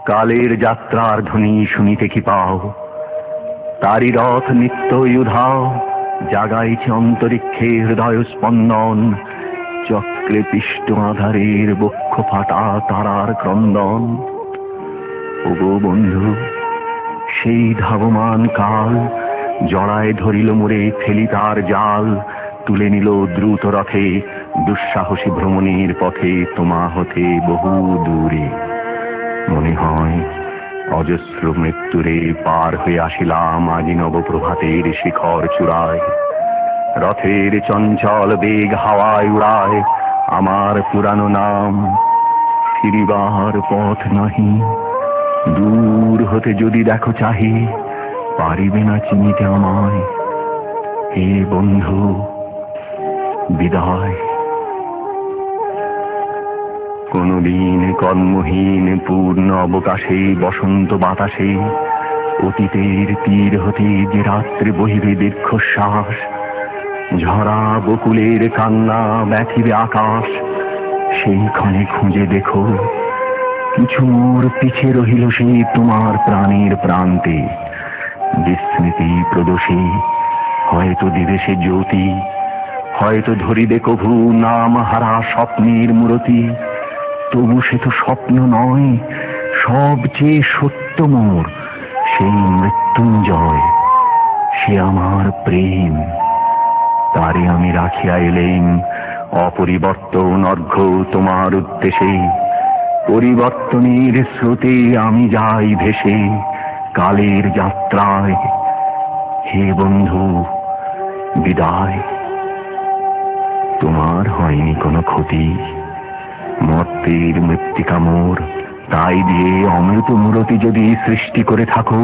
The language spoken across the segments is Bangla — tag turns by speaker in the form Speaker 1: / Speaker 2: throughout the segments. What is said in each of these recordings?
Speaker 1: কালের যাত্রার ধ্বনি শুনিতে কি পাও? তারি রথ নিত্যই উধাও, জাগাইছে অন্তরিক্ষে হৃদয় স্পন্দন। চক্রে পিষ্ট আধারের বক্ষ ফাটা তারার ক্রন্দন। ওগো বন্ধু, সেই ধাবমান কাল জড়ায় ধরিল মোরে, ফেলি তার জাল। তুলে নিল দ্রুত রথে, দুঃসাহসী ভ্রমণের পথে তোমা হতে বহু দূরে। মনে হয় অজস্র মৃত্যুরে পার হয়ে আসিলাম আজি নবপ্রভাতের শিখর চূড়ায়। রথের চঞ্চল বেগ হাওয়ায় উড়ায় আমার পুরানো নাম। ফিরিবার পথ নাহি, দূর হতে যদি দেখো চাহি, পারিবে না চিনিতে আমায়। হে বন্ধু, বিদায়। কোনদিন কর্মহীন পূর্ণ অবকাশে বসন্ত বাতাসে অতীতের তীর হতে যে রাত্রে বহিবে দীর্ঘশ্বাস। ঝরা বকুলের কান্না ব্যথিবে আকাশ। সেইখানে খুঁজে দেখো, কিছু মোর পিছে রহিল সে তোমার প্রাণের প্রান্তে। বিস্মৃতি প্রদোষে হয়তো দিবে সে জ্যোতি, হয়তো ধরিবে কভু নাম হারা স্বপ্নের মূরতি। তবু সে তো স্বপ্ন নয়, সবচেয়ে সত্য মোর সেই মৃত্যুঞ্জয়। সে আমার প্রেম, তারে আমি রাখিয়া এলেম অপরিবর্তন অর্ঘ্য তোমার উদ্দেশে। পরিবর্তনের স্রোতে আমি যাই ভেসে কালের যাত্রায়। হে বন্ধু, বিদায়। তোমার হয়নি কোনো ক্ষতি, মর্তের মৃত্তিকা মোর, তাই দিয়ে অমৃত মূরতি যদি সৃষ্টি করে থাকো,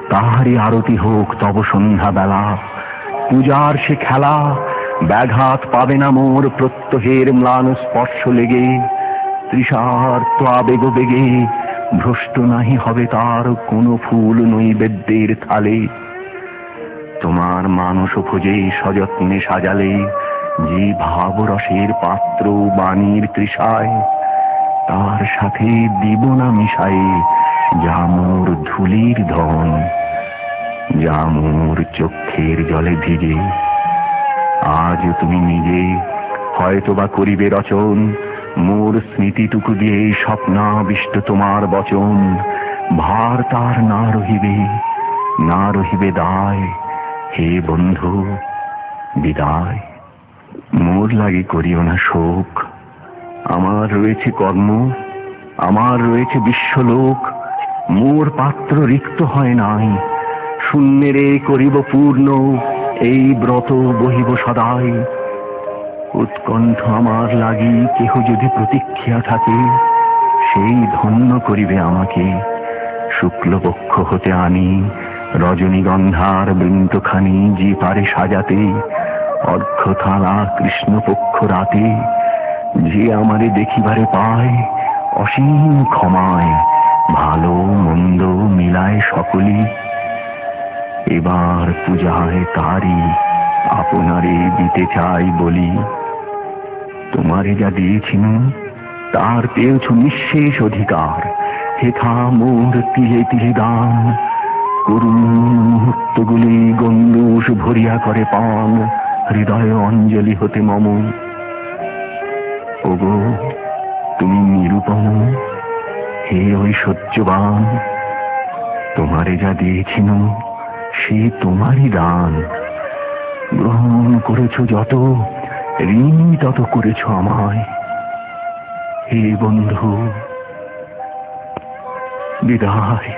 Speaker 1: তাহারই আরতি হোক তব সন্ধ্যা বেলা। পূজার সে খেলা, ব্যাঘাত পাবে না মোর প্রত্যহের ম্লান স্পর্শ লেগে। তৃষার্ত আবেগ বেগে ভ্রষ্ট নাহি হবে তার কোনো ফুল নৈবেদ্যের থালে। তোমার মানস খোঁজে সযত্নে সাজালে যে ভাবরসের পাত্র বাণীর তৃষায়, তার সাথে দিব না মিশায়ে যা মোর ধুলির ধন, যা মোর চক্ষের জলে ভিজে। আজ তুমি নিজে হয়তোবা করিবে রচন মোর স্মৃতিটুকু দিয়ে স্বপ্নাবিষ্ট তোমার বচন। ভার তার না রহিবে, না রহিবে দায়। হে বন্ধু, বিদায়। মোর লাগি করিও না শোক, আমার রয়েছে কর্ম, আমার রয়েছে বিশ্বলোক। মোর পাত্র রিক্ত হয় নাই, শূন্যেরে করিব পূর্ণ, এই ব্রত বহিব সদাই। উৎকণ্ঠ আমার লাগি কেহ যদি প্রতীক্ষা থাকে, সেই ধন্য করিবে আমাকে। শুক্লপক্ষ হতে আনি রজনীগন্ধার বৃন্তখানি যে পারে সাজাতে। অর্ঘ্যথালা কৃষ্ণপক্ষ রাতে যে আমারে দেখিবারে পায়, অসীম ক্ষমায় ভালো মন্দ মিলায় সকলি। এবার পূজায় তারি আপনারে দিতে চাই বলি। তোমারে যা দিয়েছিনু তার পেয়েছ নিঃশেষ অধিকার। হেথা মোর তিলে তিলে দান, করুণ মুহূর্তগুলি গণ্ডূষ ভরিয়া করে পান হৃদয় অঞ্জলি হতে মম। ওগো তুমি নিরুপম, হে ঐশ্বর্যবান, তোমারে যা দিয়েছিনু সে তোমারই দান। গ্রহণ করেছ যত, ঋণ তত করেছ আমায়। হে বন্ধু, বিদায়।